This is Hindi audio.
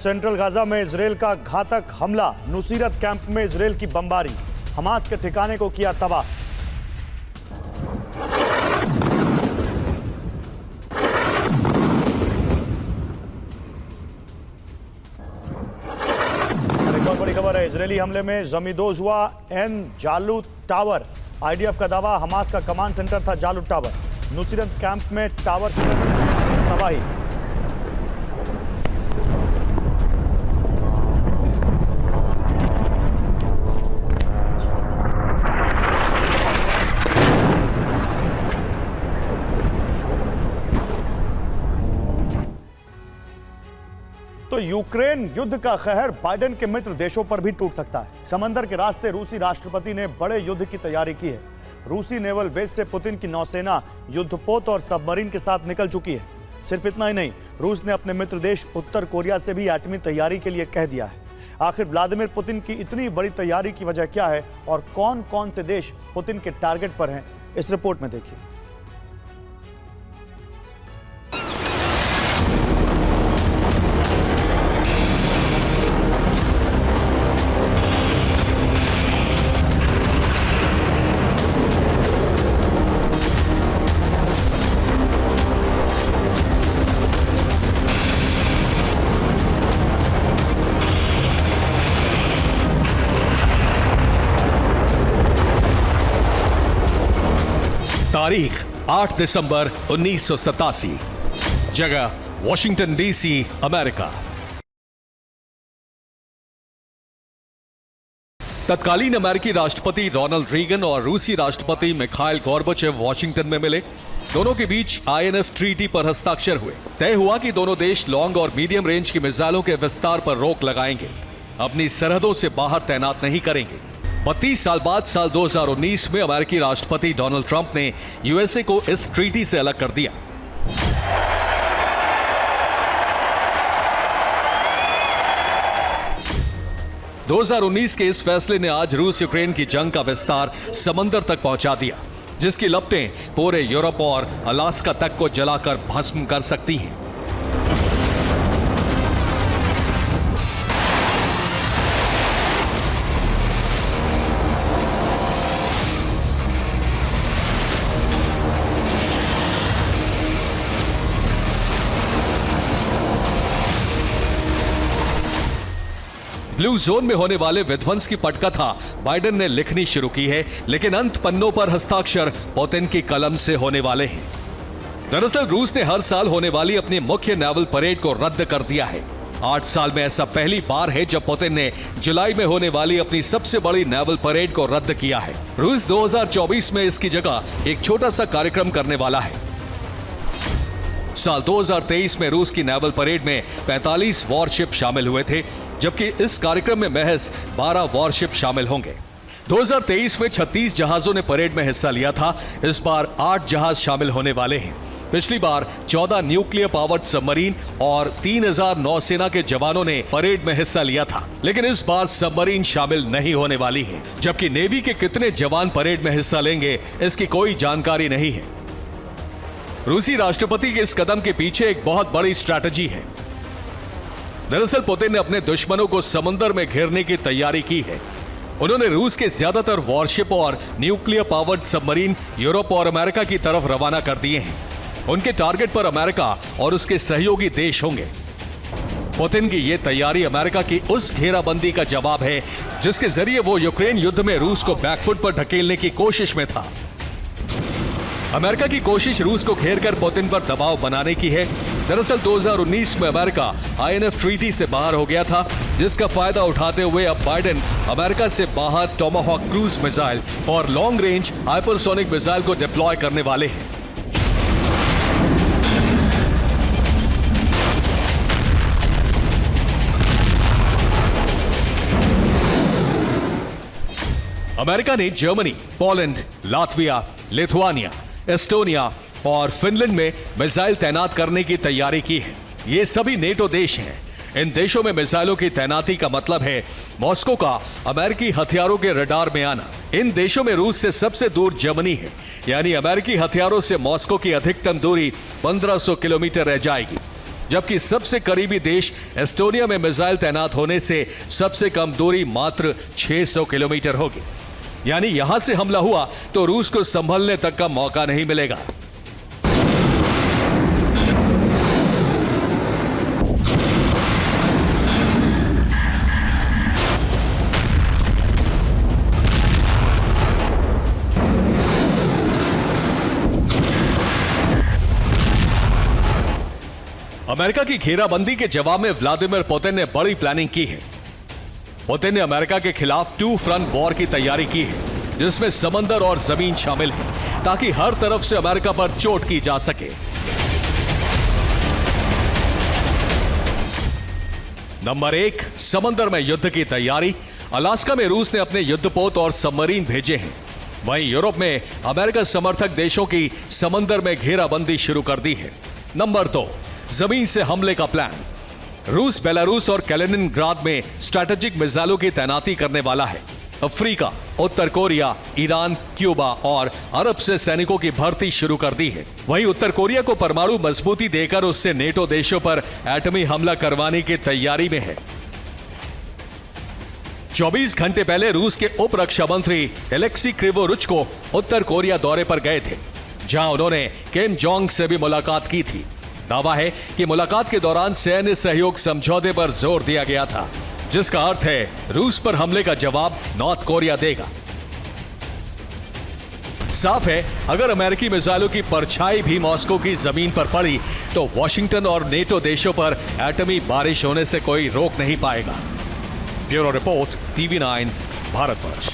सेंट्रल गाजा में इजरायल का घातक हमला, नुसीरत कैंप में इजरायल की बमबारी, हमास के ठिकाने को किया तबाह। एक और बड़ी खबर है, इजरायली हमले में जमींदोज हुआ एन जालूत टावर। आईडीएफ का दावा, हमास का कमांड सेंटर था जालूत टावर। नुसीरत कैंप में टावर से तबाही। तो यूक्रेन युद्ध का कहर बाइडेन के मित्र देशों पर भी टूट सकता है। समंदर के रास्ते रूसी राष्ट्रपति ने बड़े युद्ध की तैयारी की है। रूसी नेवल बेस से पुतिन की नौसेना युद्धपोत और सबमरीन के साथ निकल चुकी है। सिर्फ इतना ही नहीं, रूस ने अपने मित्र देश उत्तर कोरिया से भी एटमी तैयारी के लिए कह दिया है। आखिर व्लादिमीर पुतिन की इतनी बड़ी तैयारी की वजह क्या है और कौन कौन से देश पुतिन के टारगेट पर हैं, इस रिपोर्ट में देखिए। तारीख 8 दिसंबर 1987, जगह वॉशिंगटन डीसी, अमेरिका। तत्कालीन अमेरिकी राष्ट्रपति रोनाल्ड रीगन और रूसी राष्ट्रपति मिखाइल गोर्बाचेव वॉशिंगटन में मिले। दोनों के बीच आईएनएफ ट्रीटी पर हस्ताक्षर हुए। तय हुआ कि दोनों देश लॉन्ग और मीडियम रेंज की मिसाइलों के विस्तार पर रोक लगाएंगे, अपनी सरहदों से बाहर तैनात नहीं करेंगे। 32 साल बाद साल 2019 में अमेरिकी राष्ट्रपति डोनाल्ड ट्रंप ने यूएसए को इस ट्रीटी से अलग कर दिया। – 2019 के इस फैसले ने आज रूस यूक्रेन की जंग का विस्तार समंदर तक पहुंचा दिया, जिसकी लपटें पूरे यूरोप और अलास्का तक को जलाकर भस्म कर सकती हैं। ब्लू जोन में होने वाले विध्वंस की पटकथा बाइडेन ने लिखनी शुरू की है, लेकिन अंत पन्नों पर हस्ताक्षर पुतिन की कलम से होने वाले हैं। दरअसल रूस ने हर साल होने वाली अपनी मुख्य नेवल परेड को रद्द कर दिया है। 8 साल में ऐसा पहली बार है जब पुतिन ने जुलाई में होने वाली अपनी सबसे बड़ी नेवल परेड को रद्द किया है। रूस 2024 में इसकी जगह एक छोटा सा कार्यक्रम करने वाला है। साल 2023 में रूस की नेवल परेड में 45 वॉरशिप शामिल हुए थे, जबकि इस कार्यक्रम में महज 12 वॉरशिप शामिल होंगे। 2023 में 36 जहाजों ने परेड में हिस्सा लिया था। इस बार 8 जहाज शामिल होने वाले हैं। पिछली बार 14 न्यूक्लियर पावर्ड सबमरीन और 3000 नौसेना के जवानों ने परेड में हिस्सा लिया था, लेकिन इस बार सबमरीन शामिल नहीं होने वाली है। जबकि नेवी के कितने जवान परेड में हिस्सा लेंगे, इसकी कोई जानकारी नहीं है। रूसी राष्ट्रपति के इस कदम के पीछे एक बहुत बड़ी स्ट्रैटेजी है। दरअसल पुतिन ने अपने दुश्मनों को समंदर में घेरने की तैयारी की है। उन्होंने रूस के ज्यादातर वॉरशिप और न्यूक्लियर पावर्ड सबमरीन यूरोप और अमेरिका की तरफ रवाना कर दिए हैं। उनके टारगेट पर अमेरिका और उसके सहयोगी देश होंगे। पुतिन की यह तैयारी अमेरिका की उस घेराबंदी का जवाब है जिसके जरिए वो यूक्रेन युद्ध में रूस को बैकफुट पर ढकेलने की कोशिश में था। अमेरिका की कोशिश रूस को घेरकर पुतिन पर दबाव बनाने की है। दरअसल 2019 में अमेरिका आईएनएफ ट्रीटी से बाहर हो गया था, जिसका फायदा उठाते हुए अब बाइडेन अमेरिका से बाहर टोमाहॉक क्रूज मिसाइल और लॉन्ग रेंज हाइपरसोनिक मिसाइल को डिप्लॉय करने वाले हैं। अमेरिका ने Germany, Poland, Latvia, Lithuania, Estonia और फिनलैंड में मिसाइल तैनात करने की तैयारी की है। ये सभी नेटो देश हैं। इन देशों में मिसाइलों की तैनाती का मतलब है मॉस्को का अमेरिकी हथियारों के रडार में आना। इन देशों में रूस से सबसे दूर जर्मनी है, यानी अमेरिकी हथियारों से मॉस्को की अधिकतम दूरी 1500 किलोमीटर रह जाएगी। जबकि सबसे करीबी देश एस्टोनिया में मिसाइल तैनात होने से सबसे कम दूरी मात्र 600 किलोमीटर होगी। यानी यहां से हमला हुआ तो रूस को संभलने तक का मौका नहीं मिलेगा। अमेरिका की घेराबंदी के जवाब में व्लादिमीर पुतिन ने बड़ी प्लानिंग की है। पुतिन ने अमेरिका के खिलाफ 2 फ्रंट वॉर की तैयारी की है, जिसमें समंदर और जमीन शामिल है, ताकि हर तरफ से अमेरिका पर चोट की जा सके। नंबर 1, समंदर में युद्ध की तैयारी। अलास्का में रूस ने अपने युद्धपोत और सबमरीन भेजे हैं। वहीं यूरोप में अमेरिका समर्थक देशों की समंदर में घेराबंदी शुरू कर दी है। नंबर 2, जमीन से हमले का प्लान। रूस बेलारूस और कैलिनिनग्राद में स्ट्रैटेजिक मिसाइलों की तैनाती करने वाला है। अफ्रीका, उत्तर कोरिया, ईरान, क्यूबा और अरब से सैनिकों की भर्ती शुरू कर दी है। वहीं उत्तर कोरिया को परमाणु मजबूती देकर उससे नेटो देशों पर एटमी हमला करवाने की तैयारी में है। 24 घंटे पहले रूस के उप रक्षा मंत्री एलेक्सी क्रिवोरुचको उत्तर कोरिया दौरे पर गए थे, जहां उन्होंने किम जोंग से भी मुलाकात की थी। दावा है कि मुलाकात के दौरान सैन्य सहयोग समझौते पर जोर दिया गया था, जिसका अर्थ है रूस पर हमले का जवाब नॉर्थ कोरिया देगा। साफ है, अगर अमेरिकी मिसाइलों की परछाई भी मॉस्को की जमीन पर पड़ी तो वॉशिंगटन और नेटो देशों पर एटमी बारिश होने से कोई रोक नहीं पाएगा। Bureau report, TV9, Bharatvarsh.